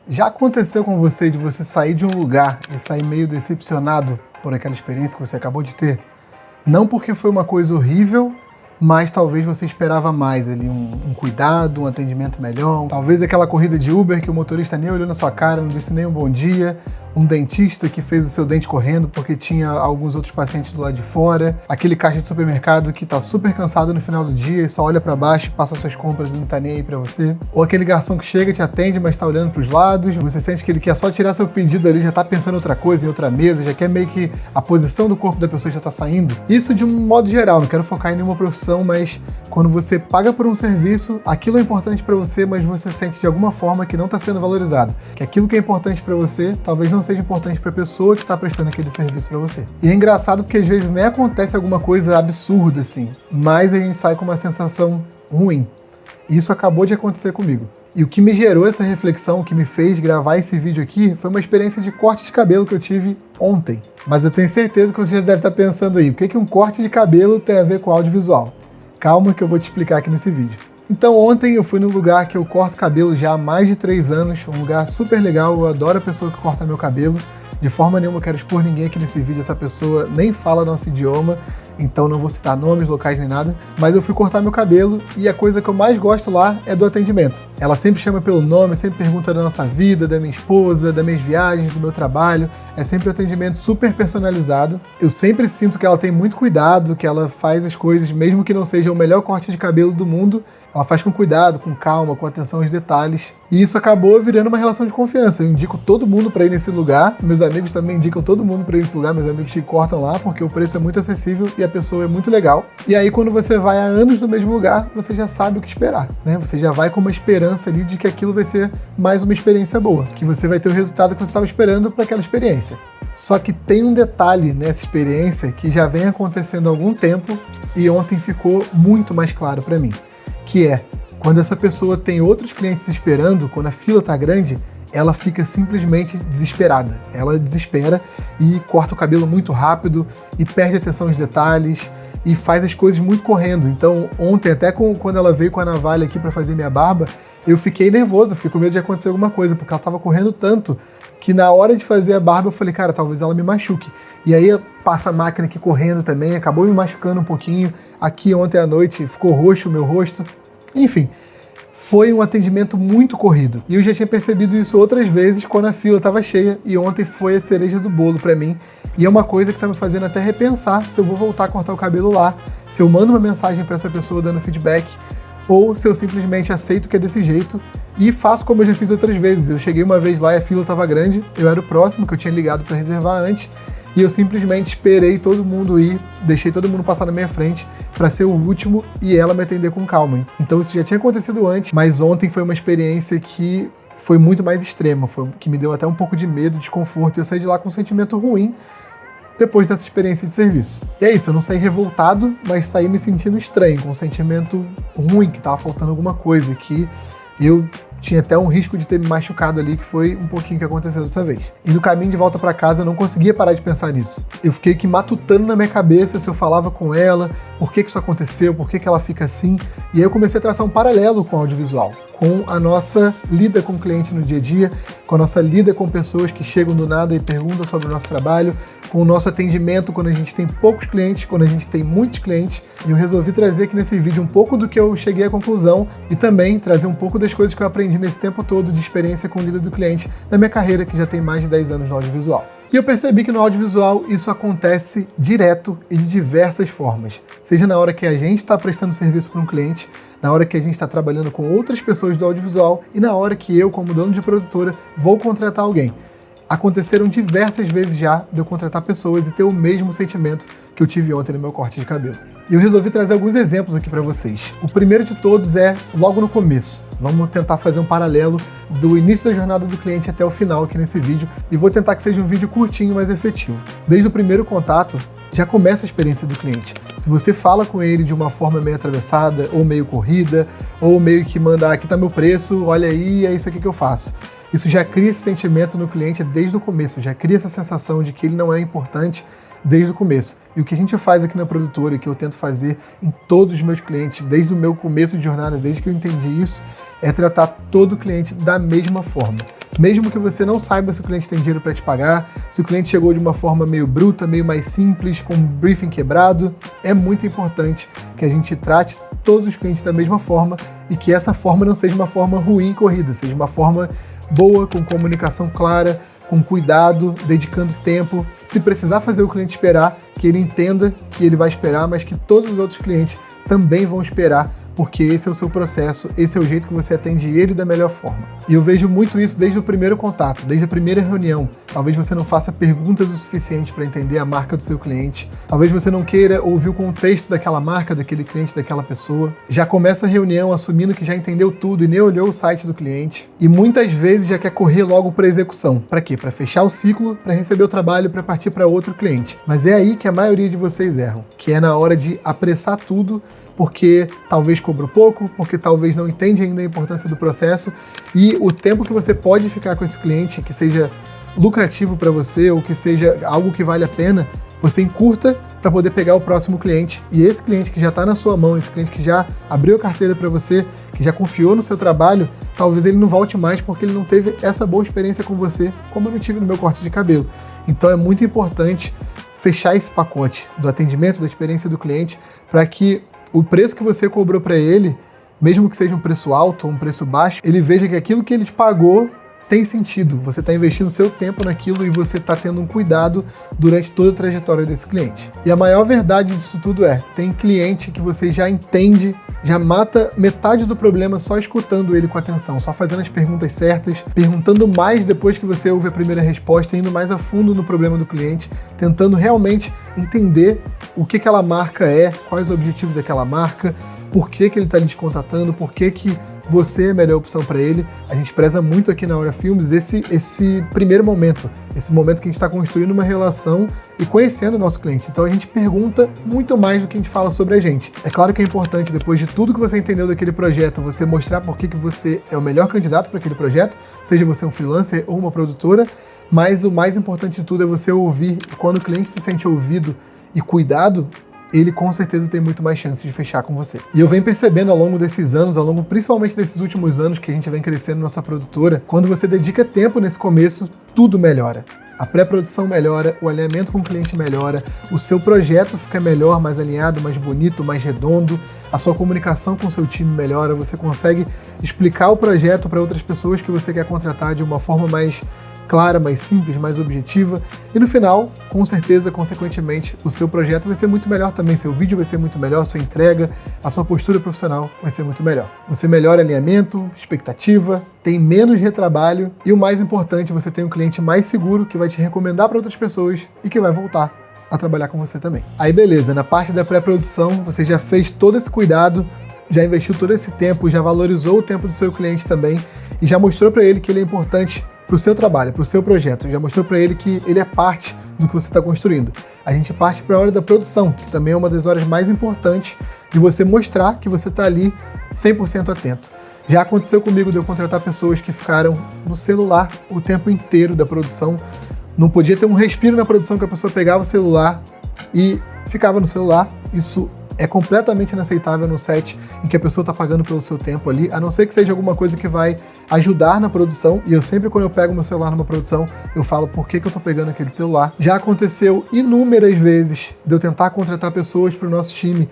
Já aconteceu com você de você sair de um lugar e sair meio decepcionado por aquela experiência que você acabou de ter? Não porque foi uma coisa horrível, mas talvez você esperava mais ali, um cuidado, um atendimento melhor. Talvez aquela corrida de Uber que o motorista nem olhou na sua cara, não disse nem um bom dia. Um dentista que fez o seu dente correndo porque tinha alguns outros pacientes do lado de fora. Aquele caixa de supermercado que tá super cansado no final do dia e só olha pra baixo, passa suas compras e não tá nem aí pra você. Ou aquele garçom que chega, te atende, mas tá olhando pros lados. Você sente que ele quer só tirar seu pedido ali, já tá pensando em outra coisa, em outra mesa, já quer meio que a posição do corpo da pessoa já tá saindo. Isso de um modo geral, não quero focar em nenhuma profissão, mas quando você paga por um serviço, aquilo é importante pra você, mas você sente de alguma forma que não tá sendo valorizado. Que aquilo que é importante pra você, talvez não seja importante para a pessoa que está prestando aquele serviço para você. E é engraçado porque às vezes nem acontece alguma coisa absurda assim, mas a gente sai com uma sensação ruim. E isso acabou de acontecer comigo. E o que me gerou essa reflexão, o que me fez gravar esse vídeo aqui, foi uma experiência de corte de cabelo que eu tive ontem. Mas eu tenho certeza que você já deve estar pensando aí, o que um corte de cabelo tem a ver com audiovisual? Calma que eu vou te explicar aqui nesse vídeo. Então ontem eu fui no lugar que eu corto cabelo já há mais de 3 anos, um lugar super legal, eu adoro a pessoa que corta meu cabelo, de forma nenhuma eu quero expor ninguém aqui nesse vídeo, essa pessoa nem fala nosso idioma, então não vou citar nomes, locais nem nada, mas eu fui cortar meu cabelo e a coisa que eu mais gosto lá é do atendimento. Ela sempre chama pelo nome, sempre pergunta da nossa vida, da minha esposa, das minhas viagens, do meu trabalho, é sempre um atendimento super personalizado. Eu sempre sinto que ela tem muito cuidado, que ela faz as coisas, mesmo que não seja o melhor corte de cabelo do mundo, ela faz com cuidado, com calma, com atenção aos detalhes. E isso acabou virando uma relação de confiança. Eu indico todo mundo para ir nesse lugar. Meus amigos também indicam todo mundo para ir nesse lugar. Meus amigos que cortam lá, porque o preço é muito acessível e a pessoa é muito legal. E aí, quando você vai há anos no mesmo lugar, você já sabe o que esperar, né? Você já vai com uma esperança ali de que aquilo vai ser mais uma experiência boa, que você vai ter o resultado que você estava esperando para aquela experiência. Só que tem um detalhe nessa experiência que já vem acontecendo há algum tempo e ontem ficou muito mais claro para mim, que é quando essa pessoa tem outros clientes esperando, quando a fila tá grande, ela fica simplesmente desesperada. Ela desespera e corta o cabelo muito rápido e perde atenção aos detalhes e faz as coisas muito correndo. Então ontem, até quando ela veio com a navalha aqui para fazer minha barba, eu fiquei nervoso, fiquei com medo de acontecer alguma coisa, porque ela tava correndo tanto que na hora de fazer a barba eu falei, cara, talvez ela me machuque. E aí passa a máquina aqui correndo também, acabou me machucando um pouquinho. Aqui ontem à noite ficou roxo o meu rosto. Enfim, foi um atendimento muito corrido. E eu já tinha percebido isso outras vezes quando a fila estava cheia e ontem foi a cereja do bolo para mim. E é uma coisa que está me fazendo até repensar se eu vou voltar a cortar o cabelo lá, se eu mando uma mensagem para essa pessoa dando feedback ou se eu simplesmente aceito que é desse jeito e faço como eu já fiz outras vezes. Eu cheguei uma vez lá e a fila estava grande, eu era o próximo que eu tinha ligado para reservar antes e eu simplesmente esperei todo mundo ir, deixei todo mundo passar na minha frente para ser o último e ela me atender com calma. Hein? Então isso já tinha acontecido antes, mas ontem foi uma experiência que foi muito mais extrema, que me deu até um pouco de medo, desconforto, e eu saí de lá com um sentimento ruim depois dessa experiência de serviço. E é isso, eu não saí revoltado, mas saí me sentindo estranho, com um sentimento ruim, que tava faltando alguma coisa, que eu tinha até um risco de ter me machucado ali, que foi um pouquinho que aconteceu dessa vez. E no caminho de volta para casa eu não conseguia parar de pensar nisso. Eu fiquei aqui matutando na minha cabeça se eu falava com ela, por que isso aconteceu, por que ela fica assim. E aí eu comecei a traçar um paralelo com o audiovisual, com a nossa lida com o cliente no dia a dia, com a nossa lida com pessoas que chegam do nada e perguntam sobre o nosso trabalho, com o nosso atendimento quando a gente tem poucos clientes, quando a gente tem muitos clientes. E eu resolvi trazer aqui nesse vídeo um pouco do que eu cheguei à conclusão e também trazer um pouco das coisas que eu aprendi nesse tempo todo de experiência com lida do cliente na minha carreira, que já tem mais de 10 anos no audiovisual. E eu percebi que no audiovisual isso acontece direto e de diversas formas. Seja na hora que a gente está prestando serviço para um cliente, na hora que a gente está trabalhando com outras pessoas do audiovisual e na hora que eu, como dono de produtora, vou contratar alguém. Aconteceram diversas vezes já de eu contratar pessoas e ter o mesmo sentimento que eu tive ontem no meu corte de cabelo. E eu resolvi trazer alguns exemplos aqui para vocês. O primeiro de todos é logo no começo. Vamos tentar fazer um paralelo do início da jornada do cliente até o final aqui nesse vídeo e vou tentar que seja um vídeo curtinho, mas efetivo. Desde o primeiro contato, já começa a experiência do cliente. Se você fala com ele de uma forma meio atravessada, ou meio corrida, ou meio que manda, aqui tá meu preço, olha aí, é isso aqui que eu faço. Isso já cria esse sentimento no cliente desde o começo, já cria essa sensação de que ele não é importante desde o começo. E o que a gente faz aqui na produtora, e que eu tento fazer em todos os meus clientes, desde o meu começo de jornada, desde que eu entendi isso, é tratar todo cliente da mesma forma. Mesmo que você não saiba se o cliente tem dinheiro para te pagar, se o cliente chegou de uma forma meio bruta, meio mais simples, com um briefing quebrado, é muito importante que a gente trate todos os clientes da mesma forma e que essa forma não seja uma forma ruim e corrida, seja uma forma boa, com comunicação clara, com cuidado, dedicando tempo. Se precisar fazer o cliente esperar, que ele entenda que ele vai esperar, mas que todos os outros clientes também vão esperar, porque esse é o seu processo, esse é o jeito que você atende ele da melhor forma. E eu vejo muito isso desde o primeiro contato, desde a primeira reunião. Talvez você não faça perguntas o suficiente para entender a marca do seu cliente. Talvez você não queira ouvir o contexto daquela marca, daquele cliente, daquela pessoa. Já começa a reunião assumindo que já entendeu tudo e nem olhou o site do cliente. E muitas vezes já quer correr logo para a execução. Para quê? Para fechar o ciclo, para receber o trabalho, para partir para outro cliente. Mas é aí que a maioria de vocês erram, que é na hora de apressar tudo, porque talvez cobrou pouco, porque talvez não entende ainda a importância do processo, e o tempo que você pode ficar com esse cliente, que seja lucrativo para você ou que seja algo que vale a pena, você encurta para poder pegar o próximo cliente. E esse cliente que já está na sua mão, esse cliente que já abriu a carteira para você, que já confiou no seu trabalho, talvez ele não volte mais porque ele não teve essa boa experiência com você, como eu não tive no meu corte de cabelo. Então é muito importante fechar esse pacote do atendimento, da experiência do cliente, para que o preço que você cobrou para ele, mesmo que seja um preço alto ou um preço baixo, ele veja que aquilo que ele te pagou tem sentido. Você está investindo seu tempo naquilo e você está tendo um cuidado durante toda a trajetória desse cliente. E a maior verdade disso tudo tem cliente que você já entende, já mata metade do problema só escutando ele com atenção, só fazendo as perguntas certas, perguntando mais depois que você ouve a primeira resposta, indo mais a fundo no problema do cliente, tentando realmente entender o que aquela marca é, quais os objetivos daquela marca, por que ele está lhe contatando, por que você é a melhor opção para ele. A gente preza muito aqui na Aura Filmes esse primeiro momento, esse momento que a gente está construindo uma relação e conhecendo o nosso cliente. Então a gente pergunta muito mais do que a gente fala sobre a gente. É claro que é importante, depois de tudo que você entendeu daquele projeto, você mostrar por que você é o melhor candidato para aquele projeto, seja você um freelancer ou uma produtora, mas o mais importante de tudo é você ouvir, e quando o cliente se sente ouvido e cuidado, ele com certeza tem muito mais chance de fechar com você. E eu venho percebendo ao longo desses anos, principalmente desses últimos anos que a gente vem crescendo nossa produtora, quando você dedica tempo nesse começo, tudo melhora. A pré-produção melhora, o alinhamento com o cliente melhora, o seu projeto fica melhor, mais alinhado, mais bonito, mais redondo, a sua comunicação com o seu time melhora, você consegue explicar o projeto para outras pessoas que você quer contratar de uma forma mais clara, mais simples, mais objetiva, e no final, com certeza, consequentemente, o seu projeto vai ser muito melhor também, seu vídeo vai ser muito melhor, sua entrega, a sua postura profissional vai ser muito melhor. Você melhora alinhamento, expectativa, tem menos retrabalho e o mais importante, você tem um cliente mais seguro que vai te recomendar para outras pessoas e que vai voltar a trabalhar com você também. Aí beleza, na parte da pré-produção, você já fez todo esse cuidado, já investiu todo esse tempo, já valorizou o tempo do seu cliente também e já mostrou para ele que ele é importante para o seu trabalho, para o seu projeto, já mostrou para ele que ele é parte do que você está construindo. A gente parte para a hora da produção, que também é uma das horas mais importantes de você mostrar que você está ali 100% atento. Já aconteceu comigo de eu contratar pessoas que ficaram no celular o tempo inteiro da produção, não podia ter um respiro na produção que a pessoa pegava o celular e ficava no celular. Isso é completamente inaceitável no set em que a pessoa está pagando pelo seu tempo ali, a não ser que seja alguma coisa que vai ajudar na produção, e eu sempre quando eu pego meu celular numa produção, eu falo por que eu estou pegando aquele celular. Já aconteceu inúmeras vezes de eu tentar contratar pessoas para o nosso time,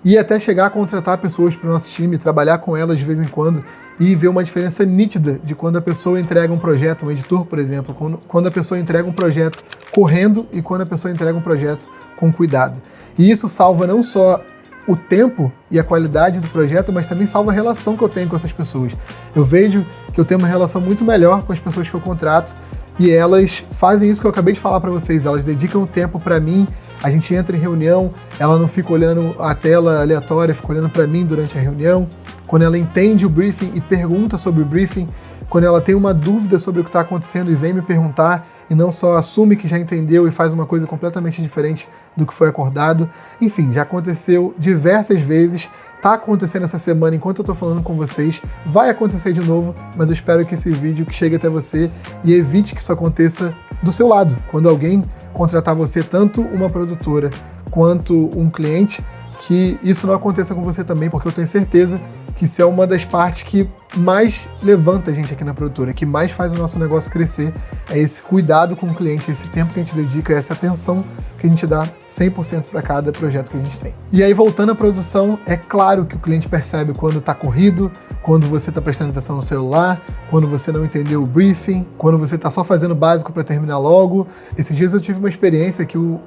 e até chegar a contratar pessoas para o nosso time, trabalhar com elas de vez em quando, e ver uma diferença nítida de quando a pessoa entrega um projeto, um editor, por exemplo, quando a pessoa entrega um projeto correndo e quando a pessoa entrega um projeto com cuidado. E isso salva não só o tempo e a qualidade do projeto, mas também salva a relação que eu tenho com essas pessoas. Eu vejo que eu tenho uma relação muito melhor com as pessoas que eu contrato e elas fazem isso que eu acabei de falar para vocês, elas dedicam tempo para mim, a gente entra em reunião, ela não fica olhando a tela aleatória, fica olhando para mim durante a reunião. Quando ela entende o briefing e pergunta sobre o briefing, quando ela tem uma dúvida sobre o que está acontecendo e vem me perguntar e não só assume que já entendeu e faz uma coisa completamente diferente do que foi acordado. Enfim, já aconteceu diversas vezes, está acontecendo essa semana enquanto eu estou falando com vocês, vai acontecer de novo, mas eu espero que esse vídeo que chegue até você e evite que isso aconteça do seu lado. Quando alguém contratar você, tanto uma produtora quanto um cliente, que isso não aconteça com você também, porque eu tenho certeza que isso é uma das partes que mais levanta a gente aqui na produtora, que mais faz o nosso negócio crescer, é esse cuidado com o cliente, esse tempo que a gente dedica, essa atenção que a gente dá 100% para cada projeto que a gente tem. E aí, voltando à produção, é claro que o cliente percebe quando está corrido, quando você está prestando atenção no celular, quando você não entendeu o briefing, quando você está só fazendo o básico para terminar logo. Esses dias eu tive uma experiência que o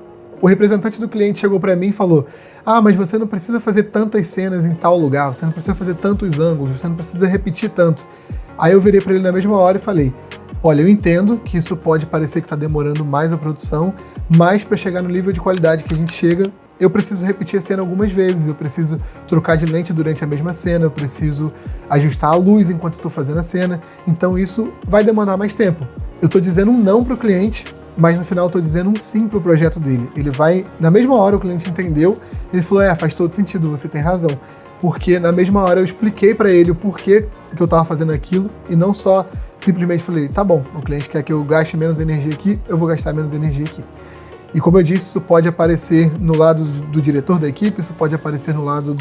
representante do cliente chegou para mim e falou: mas você não precisa fazer tantas cenas em tal lugar, você não precisa fazer tantos ângulos, você não precisa repetir tanto. Aí eu virei para ele na mesma hora e falei: olha, eu entendo que isso pode parecer que está demorando mais a produção, mas para chegar no nível de qualidade que a gente chega, eu preciso repetir a cena algumas vezes, eu preciso trocar de lente durante a mesma cena, eu preciso ajustar a luz enquanto estou fazendo a cena, então isso vai demandar mais tempo. Eu estou dizendo um não para o cliente, mas no final eu estou dizendo um sim para o projeto dele. Ele vai, na mesma hora o cliente entendeu, ele falou: faz todo sentido, você tem razão. Porque na mesma hora eu expliquei para ele o porquê que eu estava fazendo aquilo e não só simplesmente falei: tá bom, o cliente quer que eu gaste menos energia aqui, eu vou gastar menos energia aqui. E como eu disse, isso pode aparecer no lado do diretor da equipe, isso pode aparecer no lado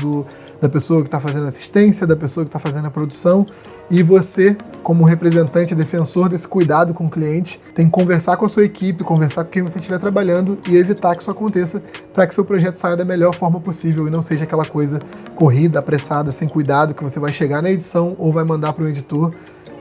da pessoa que está fazendo assistência, da pessoa que está fazendo a produção. E você, como representante, defensor desse cuidado com o cliente, tem que conversar com a sua equipe, conversar com quem você estiver trabalhando e evitar que isso aconteça para que seu projeto saia da melhor forma possível e não seja aquela coisa corrida, apressada, sem cuidado, que você vai chegar na edição ou vai mandar para o editor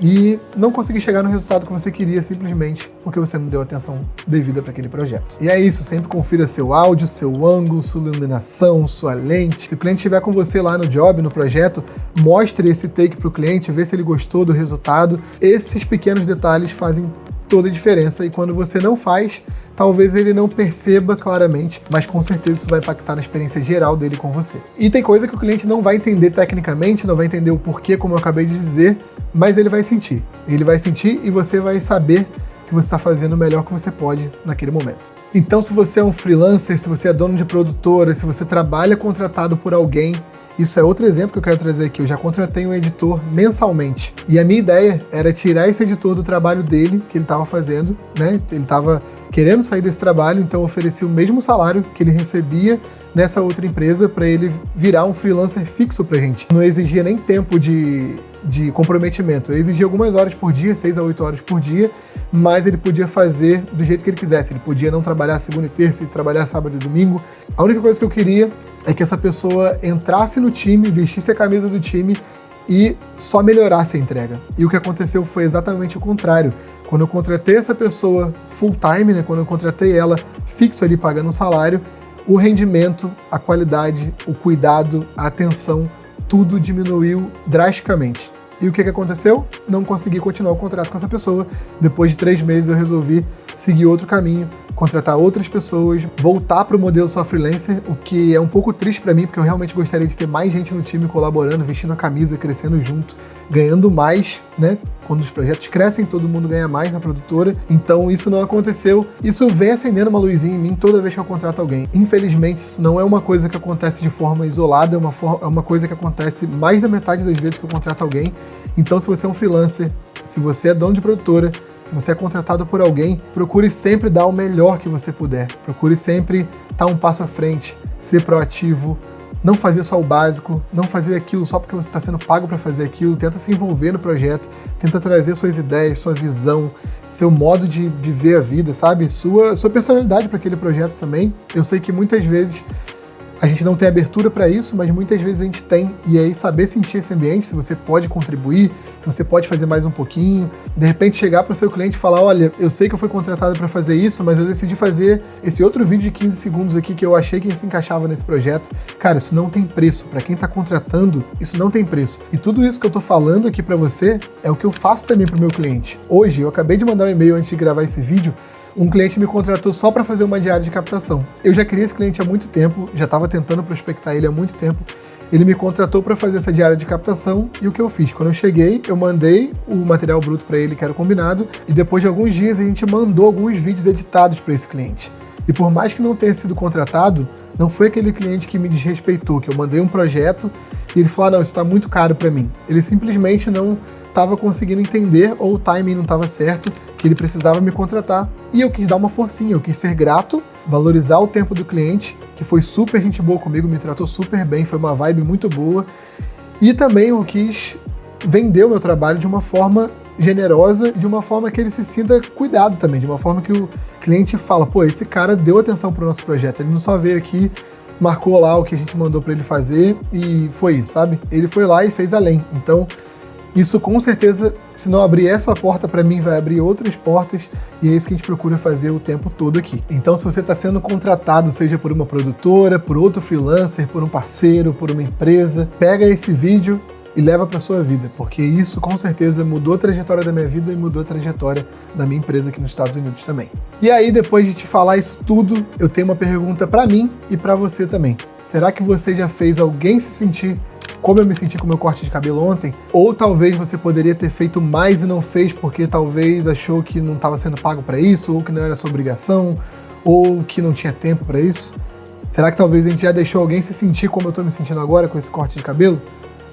e não conseguir chegar no resultado que você queria simplesmente porque você não deu atenção devida para aquele projeto. E é isso, sempre confira seu áudio, seu ângulo, sua iluminação, sua lente. Se o cliente estiver com você lá no job, no projeto, mostre esse take para o cliente, vê se ele gostou do resultado. Esses pequenos detalhes fazem toda a diferença e quando você não faz, talvez ele não perceba claramente, mas com certeza isso vai impactar na experiência geral dele com você. E tem coisa que o cliente não vai entender tecnicamente, não vai entender o porquê, como eu acabei de dizer, mas ele vai sentir. Ele vai sentir e você vai saber que você está fazendo o melhor que você pode naquele momento. Então, se você é um freelancer, se você é dono de produtora, se você trabalha contratado por alguém, isso é outro exemplo que eu quero trazer aqui. Eu já contratei um editor mensalmente. E a minha ideia era tirar esse editor do trabalho dele, que ele estava fazendo, né? Ele estava querendo sair desse trabalho, então eu ofereci o mesmo salário que ele recebia nessa outra empresa para ele virar um freelancer fixo pra gente. Não exigia nem tempo de comprometimento. Eu exigia algumas horas por dia, 6 a 8 horas por dia, mas ele podia fazer do jeito que ele quisesse. Ele podia não trabalhar segunda e terça e trabalhar sábado e domingo. A única coisa que eu queria é que essa pessoa entrasse no time, vestisse a camisa do time e só melhorasse a entrega. E o que aconteceu foi exatamente o contrário. Quando eu contratei essa pessoa full time, né, quando eu contratei ela fixo ali pagando um salário, o rendimento, a qualidade, o cuidado, a atenção, tudo diminuiu drasticamente. E o que aconteceu? Não consegui continuar o contrato com essa pessoa. Depois de 3 meses eu resolvi seguir outro caminho, contratar outras pessoas, voltar para o modelo só freelancer, o que é um pouco triste para mim, porque eu realmente gostaria de ter mais gente no time colaborando, vestindo a camisa, crescendo junto, ganhando mais, né? Quando os projetos crescem, todo mundo ganha mais na produtora. Então isso não aconteceu. Isso vem acendendo uma luzinha em mim toda vez que eu contrato alguém. Infelizmente, isso não é uma coisa que acontece de forma isolada, é uma coisa que acontece mais da metade das vezes que eu contrato alguém. Então, se você é um freelancer, se você é dono de produtora, se você é contratado por alguém, procure sempre dar o melhor que você puder. Procure sempre estar um passo à frente, ser proativo, não fazer só o básico, não fazer aquilo só porque você está sendo pago para fazer aquilo. Tenta se envolver no projeto, tenta trazer suas ideias, sua visão, seu modo de ver a vida, sabe? Sua personalidade para aquele projeto também. Eu sei que muitas vezes a gente não tem abertura para isso, mas muitas vezes a gente tem. E aí saber sentir esse ambiente, se você pode contribuir, se você pode fazer mais um pouquinho, de repente chegar para o seu cliente e falar: olha, eu sei que eu fui contratado para fazer isso, mas eu decidi fazer esse outro vídeo de 15 segundos aqui que eu achei que se encaixava nesse projeto. Cara, isso não tem preço. Para quem está contratando, isso não tem preço. E tudo isso que eu estou falando aqui para você é o que eu faço também para o meu cliente. Hoje, eu acabei de mandar um e-mail antes de gravar esse vídeo. Um cliente me contratou só para fazer uma diária de captação. Eu já queria esse cliente há muito tempo, já estava tentando prospectar ele há muito tempo. Ele me contratou para fazer essa diária de captação e o que eu fiz? Quando eu cheguei, eu mandei o material bruto para ele, que era combinado, e depois de alguns dias a gente mandou alguns vídeos editados para esse cliente. E por mais que não tenha sido contratado, não foi aquele cliente que me desrespeitou, que eu mandei um projeto e ele falou: não, isso está muito caro para mim. Ele simplesmente não estava conseguindo entender, ou o timing não estava certo, que ele precisava me contratar. E eu quis dar uma forcinha, eu quis ser grato, valorizar o tempo do cliente, que foi super gente boa comigo, me tratou super bem, foi uma vibe muito boa. E também eu quis vender o meu trabalho de uma forma generosa, de uma forma que ele se sinta cuidado também, de uma forma que o cliente fala, pô, esse cara deu atenção pro nosso projeto, ele não só veio aqui, marcou lá o que a gente mandou para ele fazer e foi isso, sabe? Ele foi lá e fez além. Então, isso com certeza, se não abrir essa porta para mim, vai abrir outras portas, e é isso que a gente procura fazer o tempo todo aqui. Então, se você está sendo contratado, seja por uma produtora, por outro freelancer, por um parceiro, por uma empresa, pega esse vídeo e leva para sua vida, porque isso com certeza mudou a trajetória da minha vida e mudou a trajetória da minha empresa aqui nos Estados Unidos também. E aí, depois de te falar isso tudo, eu tenho uma pergunta para mim e para você também. Será que você já fez alguém se sentir como eu me senti com o meu corte de cabelo ontem? Ou talvez você poderia ter feito mais e não fez porque talvez achou que não estava sendo pago para isso, ou que não era sua obrigação, ou que não tinha tempo para isso? Será que talvez a gente já deixou alguém se sentir como eu estou me sentindo agora com esse corte de cabelo?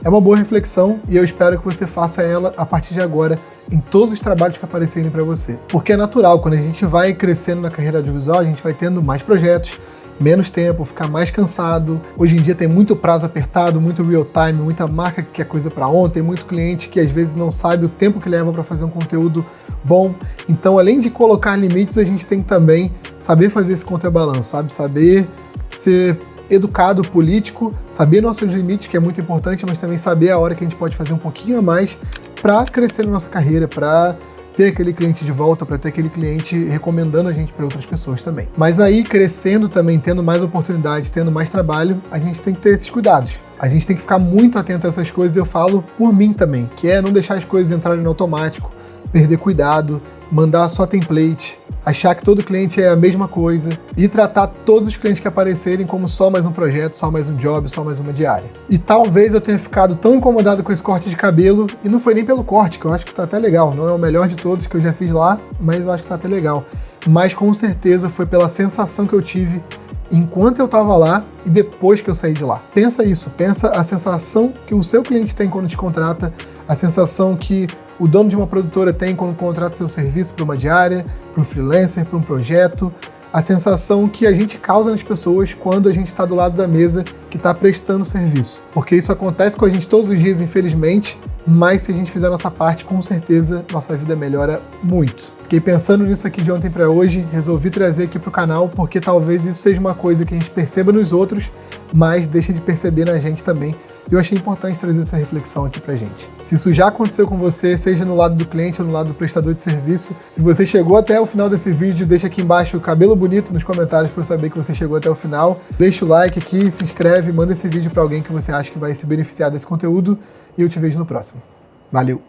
É uma boa reflexão e eu espero que você faça ela a partir de agora em todos os trabalhos que aparecerem para você. Porque é natural, quando a gente vai crescendo na carreira audiovisual, a gente vai tendo mais projetos, menos tempo, ficar mais cansado. Hoje em dia tem muito prazo apertado, muito real time, muita marca que quer coisa para ontem, muito cliente que às vezes não sabe o tempo que leva para fazer um conteúdo bom. Então, além de colocar limites, a gente tem que também saber fazer esse contrabalanço, sabe? Saber ser educado, político, saber nossos limites, que é muito importante, mas também saber a hora que a gente pode fazer um pouquinho a mais para crescer na nossa carreira, para ter aquele cliente de volta, para ter aquele cliente recomendando a gente para outras pessoas também. Mas aí, crescendo também, tendo mais oportunidades, tendo mais trabalho, a gente tem que ter esses cuidados. A gente tem que ficar muito atento a essas coisas, eu falo por mim também, que é não deixar as coisas entrarem no automático, perder cuidado, mandar só template, achar que todo cliente é a mesma coisa e tratar todos os clientes que aparecerem como só mais um projeto, só mais um job, só mais uma diária. E talvez eu tenha ficado tão incomodado com esse corte de cabelo, e não foi nem pelo corte, que eu acho que tá até legal, não é o melhor de todos que eu já fiz lá, mas eu acho que tá até legal. Mas com certeza foi pela sensação que eu tive enquanto eu tava lá e depois que eu saí de lá. Pensa isso, pensa a sensação que o seu cliente tem quando te contrata, a sensação que o dono de uma produtora tem quando contrata seu serviço para uma diária, para um freelancer, para um projeto, a sensação que a gente causa nas pessoas quando a gente está do lado da mesa que está prestando serviço. Porque isso acontece com a gente todos os dias, infelizmente, mas se a gente fizer a nossa parte, com certeza nossa vida melhora muito. Fiquei pensando nisso aqui de ontem para hoje, resolvi trazer aqui para o canal, porque talvez isso seja uma coisa que a gente perceba nos outros, mas deixa de perceber na gente também. E eu achei importante trazer essa reflexão aqui pra gente. Se isso já aconteceu com você, seja no lado do cliente ou no lado do prestador de serviço, se você chegou até o final desse vídeo, deixa aqui embaixo o cabelo bonito nos comentários para eu saber que você chegou até o final. Deixa o like aqui, se inscreve, manda esse vídeo para alguém que você acha que vai se beneficiar desse conteúdo e eu te vejo no próximo. Valeu!